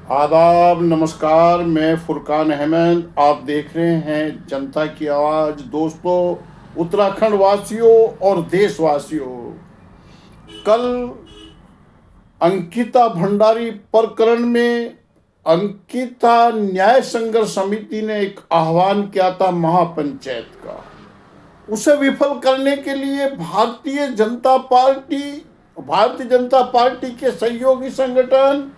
आदाब, नमस्कार। मैं फुरकान अहमद। आप देख रहे हैं जनता की आवाज़। दोस्तों, उत्तराखंड वासियों और देशवासियों, कल अंकिता भंडारी प्रकरण में अंकिता न्याय संघर्ष समिति ने एक आह्वान किया था महापंचायत का। उसे विफल करने के लिए भारतीय जनता पार्टी के सहयोगी संगठन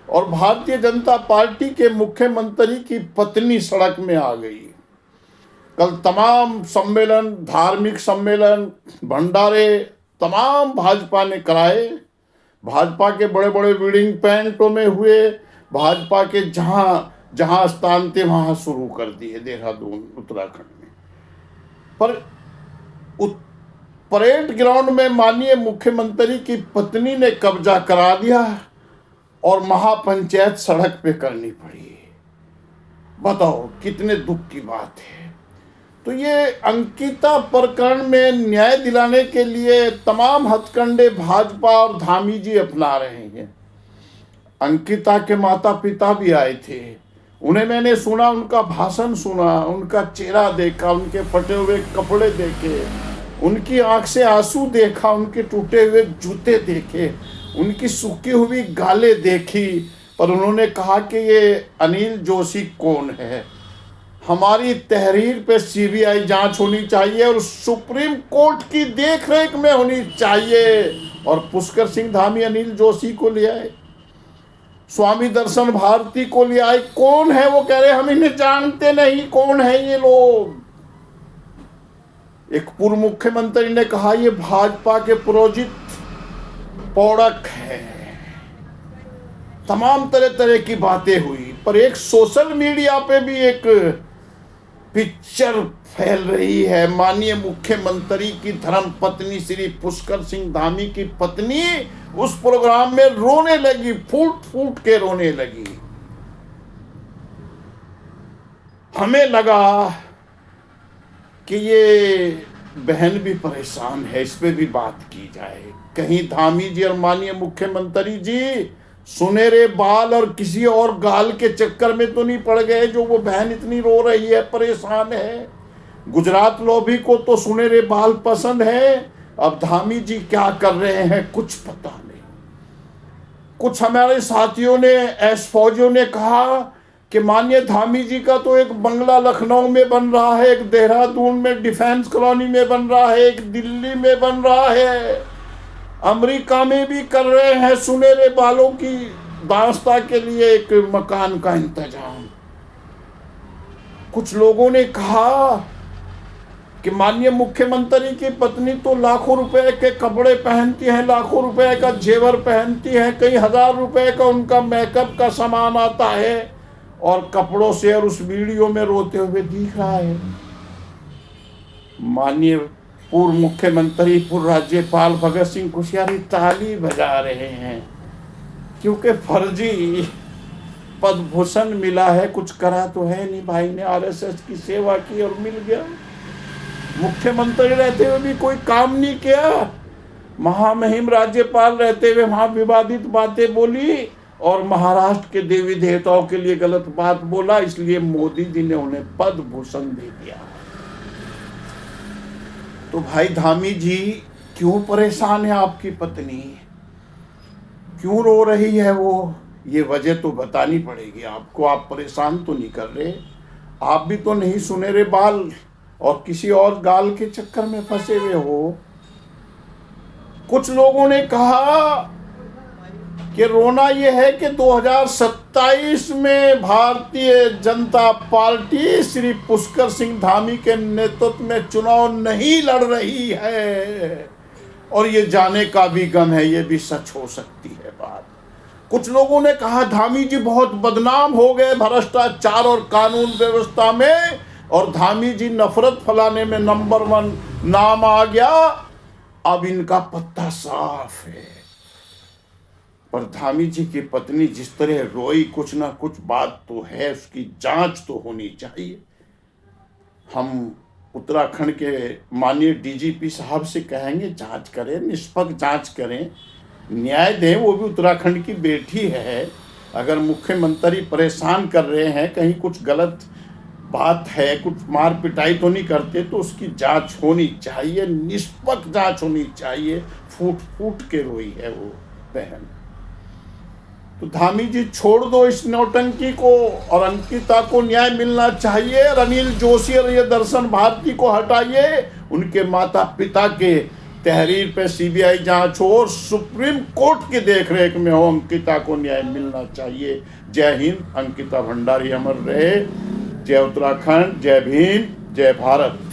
और भारतीय जनता पार्टी के मुख्यमंत्री की पत्नी सड़क में आ गई। कल तमाम सम्मेलन, धार्मिक सम्मेलन, भंडारे तमाम भाजपा ने कराए। भाजपा के बड़े बड़े वीडिंग पॉइंटों में हुए। भाजपा के जहाँ जहाँ स्थान थे वहाँ शुरू कर दिए, देहरादून उत्तराखंड में। पर परेड ग्राउंड में माननीय मुख्यमंत्री की पत्नी ने कब्जा करा दिया और महापंचायत सड़क पे करनी पड़ी। बताओ कितने दुख की बात है। तो ये अंकिता प्रकरण में न्याय दिलाने के लिए तमाम हथकंडे भाजपा और धामी जी अपना रहे हैं। अंकिता के माता पिता भी आए थे, उन्हें मैंने सुना, उनका भाषण सुना, उनका चेहरा देखा, उनके फटे हुए कपड़े देखे, उनकी आंख से आंसू देखा, उनके टूटे हुए जूते देखे, उनकी सूखी हुई गालें देखी। पर उन्होंने कहा कि ये अनिल जोशी कौन है। हमारी तहरीर पे सीबीआई जांच होनी चाहिए और सुप्रीम कोर्ट की देखरेख में होनी चाहिए। और पुष्कर सिंह धामी अनिल जोशी को ले आए, स्वामी दर्शन भारती को ले आए। कौन है वो? कह रहे हम इन्हें जानते नहीं, कौन है ये लोग। एक पूर्व मुख्यमंत्री ने कहा ये भाजपा के प्रोजित पौड़क है। तमाम तरह तरह की बातें हुई। पर एक सोशल मीडिया पे भी एक पिक्चर फैल रही है। माननीय मुख्यमंत्री की धर्म पत्नी श्री पुष्कर सिंह धामी की पत्नी उस प्रोग्राम में रोने लगी, फूट फूट के रोने लगी। हमें लगा कि ये बहन भी परेशान है, इस पे भी बात की जाए। कहीं धामी जी और माननीय मुख्यमंत्री जी सुनहरे बाल और किसी और गाल के चक्कर में तो नहीं पड़ गए जो वो बहन इतनी रो रही है, परेशान है। गुजरात लोभी को तो सुनहरे बाल पसंद है। अब धामी जी क्या कर रहे हैं कुछ पता नहीं। कुछ हमारे साथियों ने, एस फौजियों ने कहा कि माननीय धामी जी का तो एक बंगला लखनऊ में बन रहा है, एक देहरादून में डिफेंस कॉलोनी में बन रहा है, एक दिल्ली में बन रहा है, अमेरिका में भी कर रहे हैं सुनहरे बालों की दास्ता के लिए एक मकान का इंतजाम। कुछ लोगों ने कहा कि माननीय मुख्यमंत्री की पत्नी तो लाखों रुपए के कपड़े पहनती हैं, लाखों रुपए का जेवर पहनती हैं, कई हजार रुपए का उनका मेकअप का सामान आता है, और कपड़ों से और उस वीडियो में रोते हुए दिख रहा है। माननीय पूर्व मुख्यमंत्री, पूर्व राज्यपाल भगत सिंह कोश्यारी ताली बजा रहे हैं क्योंकि फर्जी पद्म भूषण मिला है। कुछ करा तो है नहीं, भाई ने आरएसएस की सेवा की और मिल गया। मुख्यमंत्री रहते हुए भी कोई काम नहीं किया। महामहिम राज्यपाल रहते हुए वहां विवादित बातें बोली और महाराष्ट्र के देवी देवताओं के लिए गलत बात बोला, इसलिए मोदी जी ने उन्हें पद्म भूषण दे दिया। तो भाई धामी जी, क्यों परेशान है आपकी पत्नी? क्यों रो रही है वो? ये वजह तो बतानी पड़ेगी आपको। आप परेशान तो नहीं कर रहे, आप भी तो नहीं सुनहरे बाल और किसी और गाल के चक्कर में फंसे हुए हो। कुछ लोगों ने कहा कि रोना यह है कि 2027 में भारतीय जनता पार्टी श्री पुष्कर सिंह धामी के नेतृत्व में चुनाव नहीं लड़ रही है, और ये जाने का भी गम है, ये भी सच हो सकती है बात। कुछ लोगों ने कहा धामी जी बहुत बदनाम हो गए भ्रष्टाचार और कानून व्यवस्था में, और धामी जी नफरत फैलाने में नंबर 1 नाम आ गया, अब इनका पत्ता साफ है। पर धामी जी की पत्नी जिस तरह रोई, कुछ ना कुछ बात तो है, उसकी जांच तो होनी चाहिए। हम उत्तराखंड के माननीय डीजीपी साहब से कहेंगे जांच करें, निष्पक्ष जांच करें, न्याय दें। वो भी उत्तराखंड की बेटी है, अगर मुख्यमंत्री परेशान कर रहे हैं, कहीं कुछ गलत बात है, कुछ मार पिटाई तो नहीं करते, तो उसकी जांच होनी चाहिए, निष्पक्ष जांच होनी चाहिए। फूट फूट के रोई है वो बहन। तो धामी जी छोड़ दो इस नौटंकी को, और अंकिता को न्याय मिलना चाहिए। और अनिल जोशी और ये दर्शन भारती को हटाइए, उनके माता पिता के तहरीर पे सीबीआई जांच हो और सुप्रीम कोर्ट की देखरेख में हो। अंकिता को न्याय मिलना चाहिए। जय हिंद। अंकिता भंडारी अमर रहे। जय उत्तराखंड, जय भीम, जय भारत।